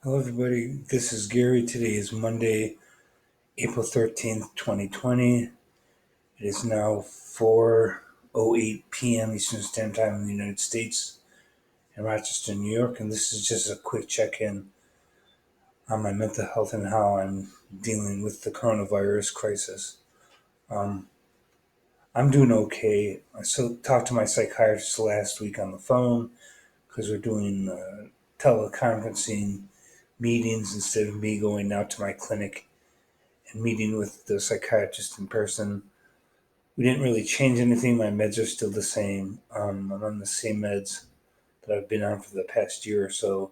Hello, everybody. This is Gary. Today is Monday, April 13th, 2020. It is now 4:08 p.m. Eastern Standard Time in the United States in Rochester, New York, and this is just a quick check in on my mental health and how I'm dealing with the coronavirus crisis. Um, I'm doing okay. I still talked to my psychiatrist last week on the phone because we're doing teleconferencing meetings instead of me going out to my clinic and meeting with the psychiatrist in person. We didn't really change anything. My meds are still the same. I'm on the same meds that I've been on for the past year or so,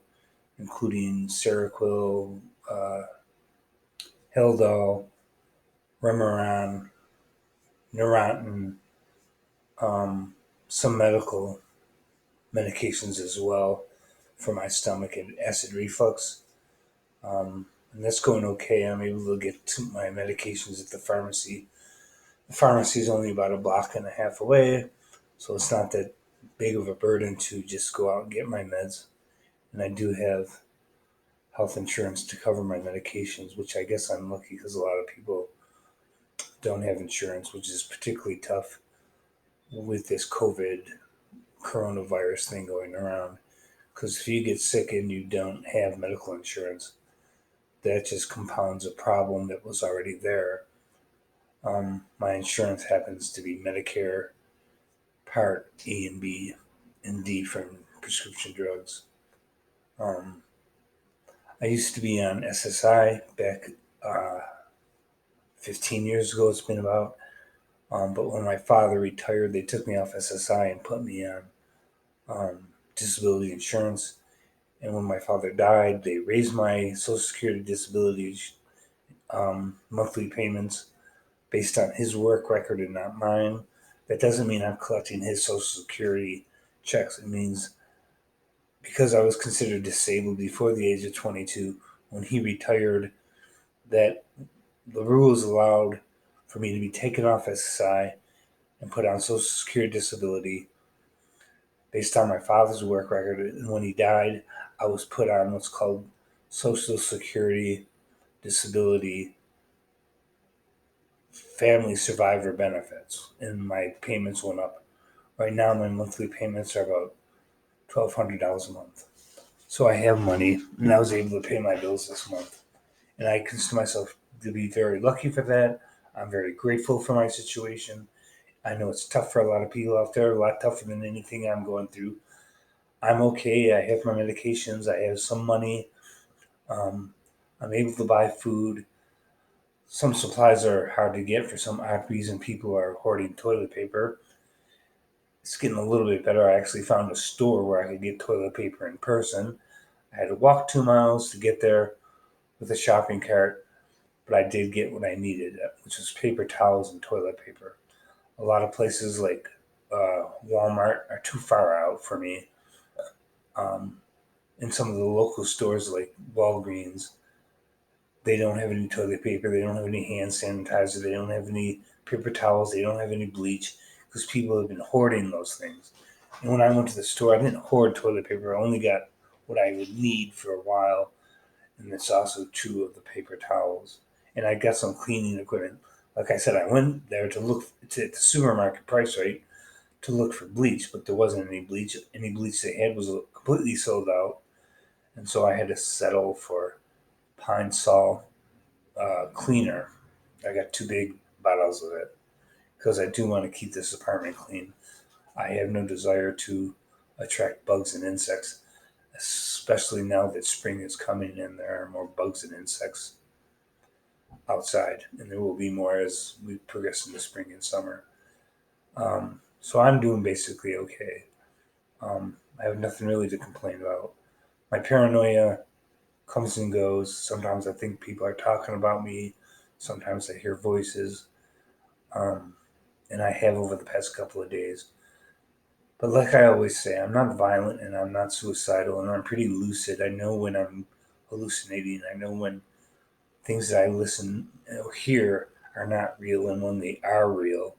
including Seroquel, uh, Haldol, Remeron, Neurontin, um, some medical medications as well for my stomach and acid reflux. And that's going okay. I'm able to get to my medications at the pharmacy. The pharmacy is only about a block and a half away, so it's not that big of a burden to just go out and get my meds. And I do have health insurance to cover my medications, which I guess I'm lucky because a lot of people don't have insurance, which is particularly tough with this COVID coronavirus thing going around. Because if you get sick and you don't have medical insurance, that just compounds a problem that was already there. My insurance happens to be Medicare Part A and B and D from prescription drugs. Um, I used to be on SSI back uh, 15 years ago, it's been about. But when my father retired, they took me off SSI and put me on disability insurance. And when my father died, they raised my Social Security disability monthly payments based on his work record and not mine. That doesn't mean I'm collecting his Social Security checks. It means because I was considered disabled before the age of 22, when he retired, that the rules allowed for me to be taken off SSI and put on Social Security disability based on my father's work record. And when he died, I was put on what's called Social Security disability family survivor benefits, and my payments went up. Right now, my monthly payments are about $1,200 a month. So I have money, and I was able to pay my bills this month. And I consider myself to be very lucky for that. I'm very grateful for my situation. I know it's tough for a lot of people out there, a lot tougher than anything I'm going through. I'm okay. I have my medications. I have some money. Um, I'm able to buy food. Some supplies are hard to get for some odd reason. People are hoarding toilet paper. It's getting a little bit better. I actually found a store where I could get toilet paper in person. I had to walk 2 miles to get there with a shopping cart, but I did get what I needed, which was paper towels and toilet paper. A lot of places like Walmart are too far out for me. Um, and some of the local stores like Walgreens, they don't have any toilet paper, they don't have any hand sanitizer, they don't have any paper towels, they don't have any bleach because people have been hoarding those things. And when I went to the store, I didn't hoard toilet paper. I only got what I would need for a while, and that's also true of the paper towels. And I got some cleaning equipment. Like I said, I went there to look to at the supermarket price rate to look for bleach, but there wasn't any bleach. Any bleach they had was completely sold out, and so I had to settle for Pine Sol cleaner. I got two big bottles of it because I do want to keep this apartment clean. I have no desire to attract bugs and insects, especially now that spring is coming and there are more bugs and insects outside, and there will be more as we progress into spring and summer. So I'm doing basically okay. I have nothing really to complain about. My paranoia comes and goes. Sometimes I think people are talking about me. Sometimes I hear voices, um, and I have over the past couple of days. But like I always say, I'm not violent and I'm not suicidal, and I'm pretty lucid. I know when I'm hallucinating. I know when things that I listen or hear are not real and when they are real.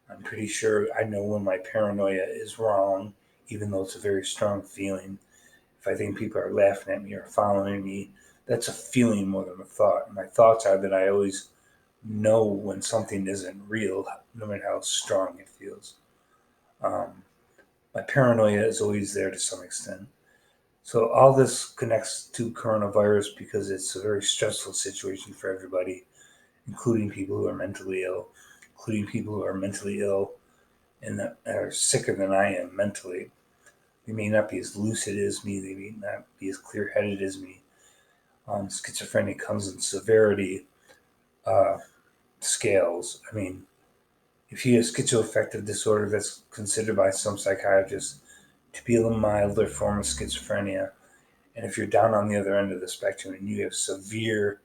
I'm pretty sure I know when my paranoia is wrong, even though it's a very strong feeling. if I think people are laughing at me or following me, that's a feeling more than a thought. My thoughts are that I always know when something isn't real, no matter how strong it feels. Um, my paranoia is always there to some extent. So all this connects to coronavirus because it's a very stressful situation for everybody, including people who are mentally ill, including people who are mentally ill and that are sicker than I am mentally. They may not be as lucid as me. They may not be as clear-headed as me. Schizophrenia comes in severity uh, scales. I mean, if you have schizoaffective disorder, that's considered by some psychiatrists to be a milder form of schizophrenia. And if you're down on the other end of the spectrum and you have severe,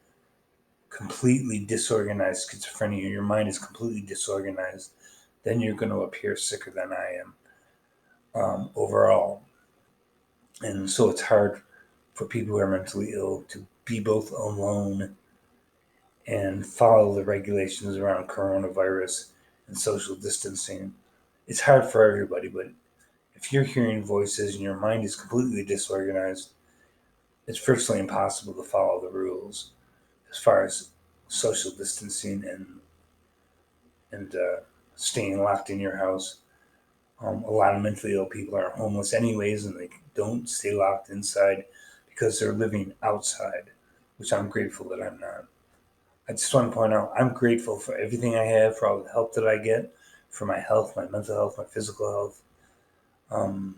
completely disorganized schizophrenia, your mind is completely disorganized, then you're going to appear sicker than I am overall. And so it's hard for people who are mentally ill to be both alone and follow the regulations around coronavirus and social distancing. It's hard for everybody, but if you're hearing voices and your mind is completely disorganized, it's virtually impossible to follow the rules as far as social distancing and staying locked in your house. A lot of mentally ill people are homeless anyways, and they don't stay locked inside because they're living outside, which I'm grateful that I'm not. I just want to point out I'm grateful for everything I have, for all the help that I get, for my health, my mental health, my physical health. Um,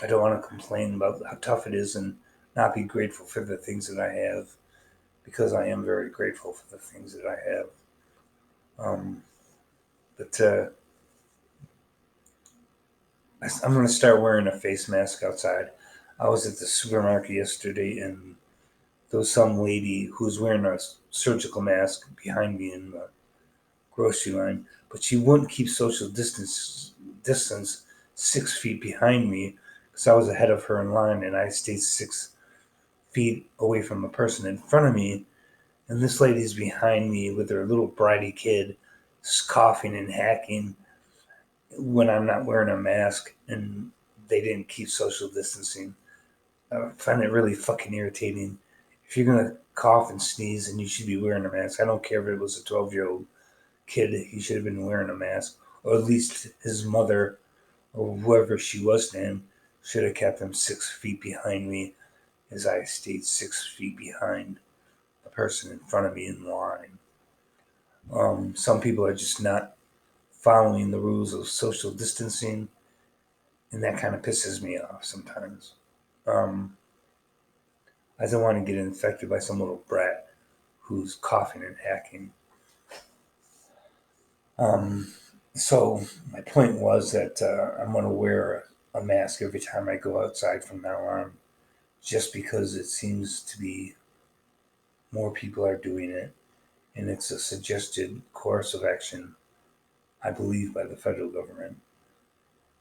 I don't want to complain about how tough it is and not be grateful for the things that I have because I am very grateful for the things that I have. Um, but I'm going to start wearing a face mask outside. I was at the supermarket yesterday and there was some lady who was wearing a surgical mask behind me in the grocery line, but she wouldn't keep social distance 6 feet behind me because I was ahead of her in line and I stayed 6 feet away from the person in front of me. And this lady's behind me with her little bratty kid, coughing and hacking when I'm not wearing a mask, and they didn't keep social distancing. I find it really fucking irritating. If you're gonna cough and sneeze, and you should be wearing a mask. I don't care if it was a 12-year-old kid, he should have been wearing a mask, or at least his mother or whoever she was to him should have kept him 6 feet behind me as I stayed 6 feet behind the person in front of me in line. Some people are just not following the rules of social distancing, and that kind of pisses me off sometimes. Um, I don't want to get infected by some little brat who's coughing and hacking. Um, so my point was that I'm going to wear a mask every time I go outside from now on, just because it seems to be more people are doing it, and it's a suggested course of action, I believe, by the federal government.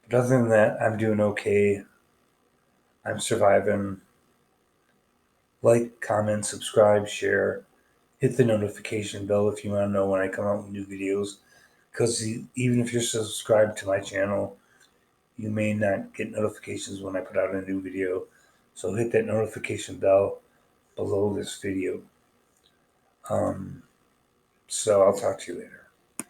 But other than that, I'm doing okay. I'm surviving. Like, comment, subscribe, share, hit the notification bell if you want to know when I come out with new videos. Because even if you're subscribed to my channel, you may not get notifications when I put out a new video. So hit that notification bell below this video. So I'll talk to you later.